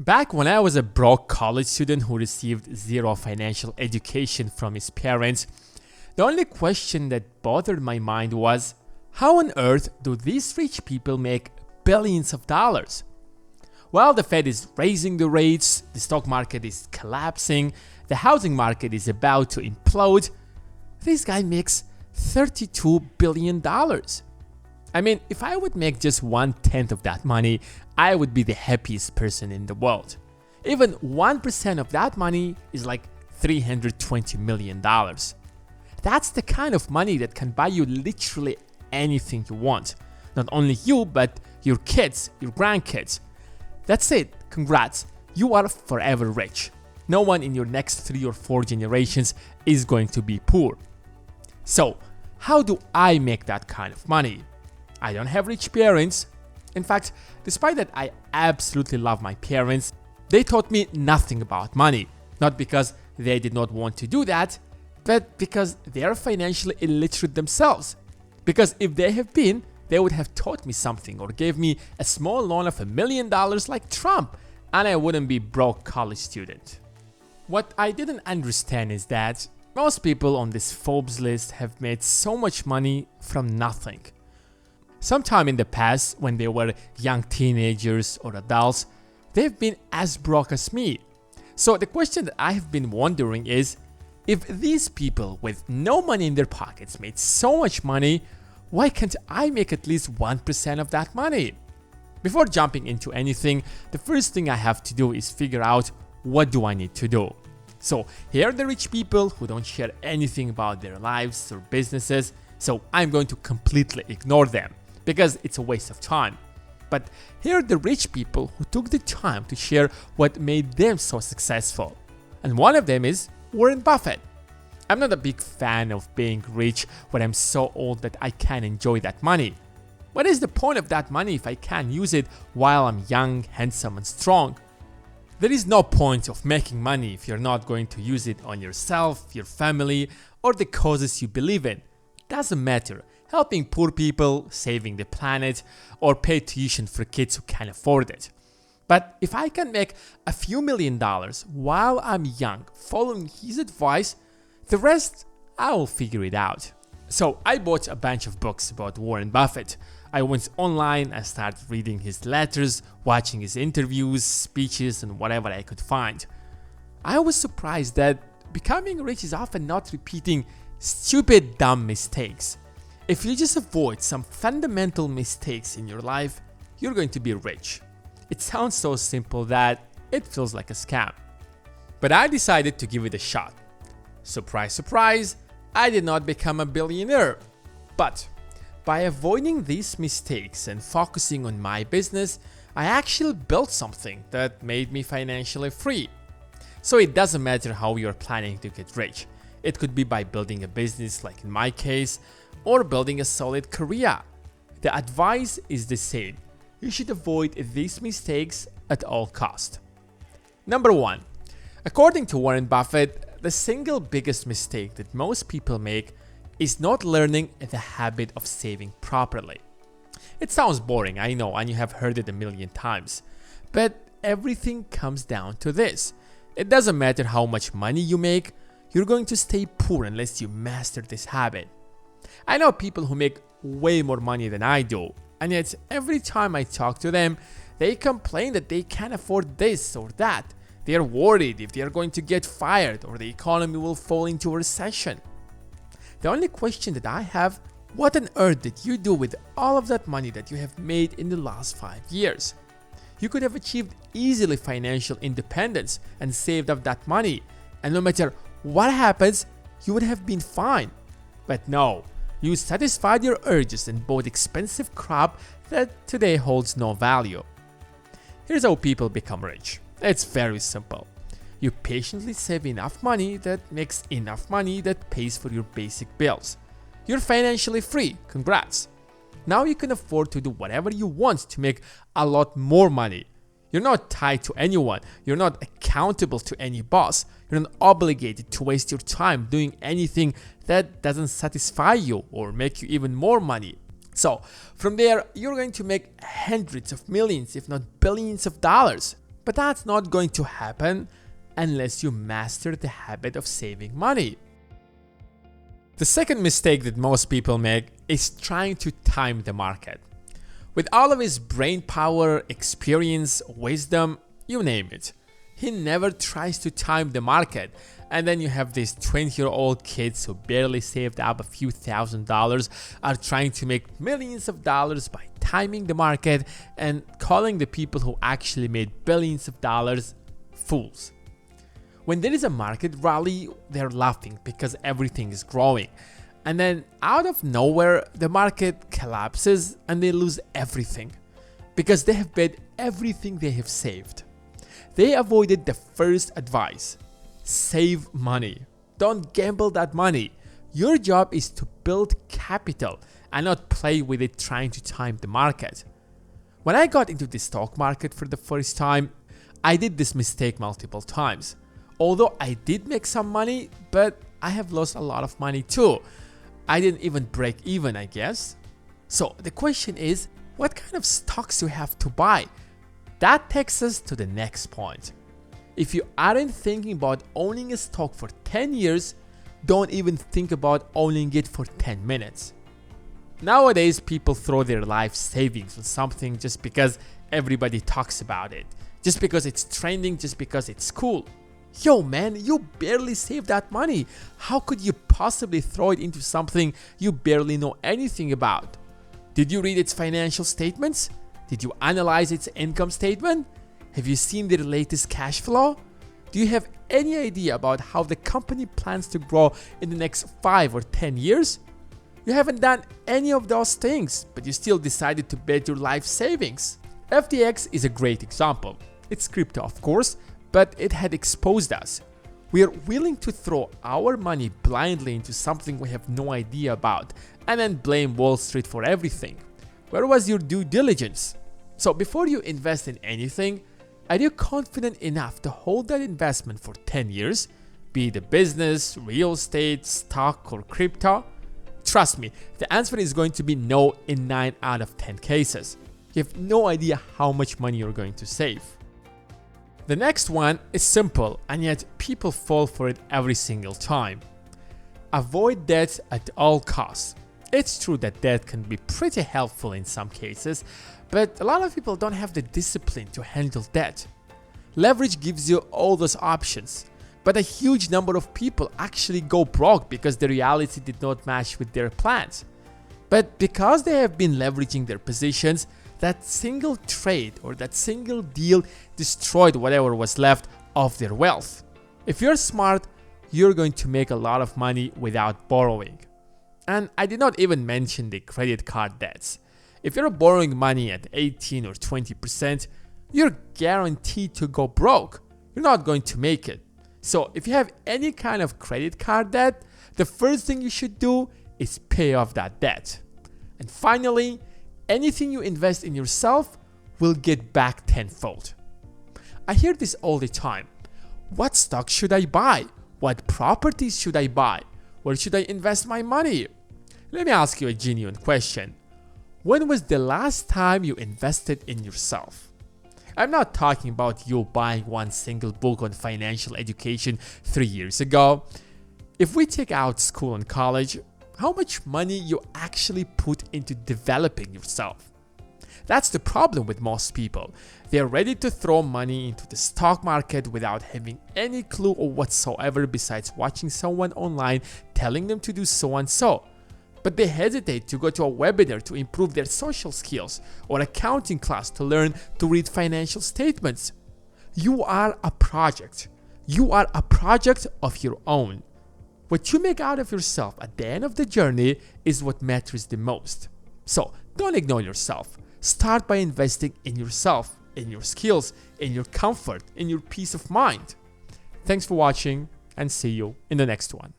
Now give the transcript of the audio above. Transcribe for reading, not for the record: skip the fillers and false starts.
Back when I was a broke college student who received zero financial education from his parents, the only question that bothered my mind was, how on earth do these rich people make billions of dollars? Well, the Fed is raising the rates, the stock market is collapsing, the housing market is about to implode. This guy makes $32 billion. I mean, if I would make just 1/10 of that money, I would be the happiest person in the world. Even 1% of that money is like $320 million. That's the kind of money that can buy you literally anything you want. Not only you, but your kids, your grandkids. That's it. Congrats. You are forever rich. No one in your next 3 or 4 generations is going to be poor. So, how do I make that kind of money? I don't have rich parents. In fact, despite that I absolutely love my parents, they taught me nothing about money. Not because they did not want to do that, but because they are financially illiterate themselves. Because if they have been, they would have taught me something or gave me a small loan of $1 million like Trump, and I wouldn't be broke college student. What I didn't understand is that most people on this Forbes list have made so much money from nothing. Sometime in the past, when they were young teenagers or adults, they've been as broke as me. So the question that I have been wondering is, if these people with no money in their pockets made so much money, why can't I make at least 1% of that money? Before jumping into anything, the first thing I have to do is figure out, what do I need to do? So here are the rich people who don't share anything about their lives or businesses, so I'm going to completely ignore them because it's a waste of time. But here are the rich people who took the time to share what made them so successful. And one of them is Warren Buffett. I'm not a big fan of being rich when I'm so old that I can't enjoy that money. What is the point of that money if I can't use it while I'm young, handsome, and strong? There is no point of making money if you're not going to use it on yourself, your family, or the causes you believe in. Doesn't matter. Helping poor people, saving the planet, or pay tuition for kids who can't afford it. But if I can make a few $1 million while I'm young, following his advice, the rest, I will figure it out. So I bought a bunch of books about Warren Buffett. I went online and started reading his letters, watching his interviews, speeches, and whatever I could find. I was surprised that becoming rich is often not repeating stupid, dumb mistakes. If you just avoid some fundamental mistakes in your life, you're going to be rich. It sounds so simple that it feels like a scam. But I decided to give it a shot. Surprise, surprise, I did not become a billionaire. But by avoiding these mistakes and focusing on my business, I actually built something that made me financially free. So it doesn't matter how you're planning to get rich. It could be by building a business like in my case, or building a solid career. The advice is the same. You should avoid these mistakes at all costs. Number 1. According to Warren Buffett, the single biggest mistake that most people make is not learning the habit of saving properly. It sounds boring, I know, and you have heard it a million times. But everything comes down to this. It doesn't matter how much money you make, you're going to stay poor unless you master this habit. I know people who make way more money than I do, and yet every time I talk to them, they complain that they can't afford this or that. They are worried if they are going to get fired or the economy will fall into a recession. The only question that I have, what on earth did you do with all of that money that you have made in the last 5 years? You could have achieved easily financial independence and saved up that money, and no matter what happens, you would have been fine. But no, you satisfied your urges and bought expensive crap that today holds no value. Here's how people become rich. It's very simple. You patiently save enough money that makes enough money that pays for your basic bills. You're financially free, congrats. Now you can afford to do whatever you want to make a lot more money. You're not tied to anyone, you're not accountable to any boss, you're not obligated to waste your time doing anything that doesn't satisfy you or make you even more money. So from there, you're going to make hundreds of millions, if not billions of dollars. But that's not going to happen unless you master the habit of saving money. The second mistake that most people make is trying to time the market. With all of his brain power, experience, wisdom, you name it, he never tries to time the market. And then you have these 20-year-old kids who barely saved up a few $1,000s are trying to make millions of dollars by timing the market and calling the people who actually made billions of dollars fools. When there is a market rally, they're laughing because everything is growing. And then out of nowhere, the market collapses and they lose everything because they have bet everything they have saved. They avoided the first advice: save money. Don't gamble that money. Your job is to build capital and not play with it trying to time the market. When I got into the stock market for the first time, I did this mistake multiple times. Although I did make some money, but I have lost a lot of money too. I didn't even break even, I guess. So the question is, what kind of stocks do you have to buy? That takes us to the next point. If you aren't thinking about owning a stock for 10 years, don't even think about owning it for 10 minutes. Nowadays, people throw their life savings on something just because everybody talks about it, just because it's trending, just because it's cool. Yo man, you barely saved that money. How could you possibly throw it into something you barely know anything about? Did you read its financial statements? Did you analyze its income statement? Have you seen their latest cash flow? Do you have any idea about how the company plans to grow in the next 5 or 10 years? You haven't done any of those things, but you still decided to bet your life savings. FTX is a great example. It's crypto, of course, but it had exposed us. We are willing to throw our money blindly into something we have no idea about and then blame Wall Street for everything. Where was your due diligence? So before you invest in anything, are you confident enough to hold that investment for 10 years? Be it a business, real estate, stock, or crypto? Trust me, the answer is going to be no in 9 out of 10 cases. You have no idea how much money you're going to save. The next one is simple, and yet people fall for it every single time. Avoid debt at all costs. It's true that debt can be pretty helpful in some cases, but a lot of people don't have the discipline to handle debt. Leverage gives you all those options, but a huge number of people actually go broke because the reality did not match with their plans. But because they have been leveraging their positions, that single trade or that single deal destroyed whatever was left of their wealth. If you're smart, you're going to make a lot of money without borrowing. And I did not even mention the credit card debts. If you're borrowing money at 18 or 20%, you're guaranteed to go broke. You're not going to make it. So if you have any kind of credit card debt, the first thing you should do is pay off that debt. And finally, anything you invest in yourself will get back tenfold. I hear this all the time. What stock should I buy? What properties should I buy? Where should I invest my money? Let me ask you a genuine question. When was the last time you invested in yourself? I'm not talking about you buying one single book on financial education 3 years ago. If we take out school and college, how much money you actually put into developing yourself? That's the problem with most people. They're ready to throw money into the stock market without having any clue or whatsoever besides watching someone online telling them to do so and so. But they hesitate to go to a webinar to improve their social skills or accounting class to learn to read financial statements. You are a project. You are a project of your own. What you make out of yourself at the end of the journey is what matters the most. So don't ignore yourself. Start by investing in yourself, in your skills, in your comfort, in your peace of mind. Thanks for watching, and see you in the next one.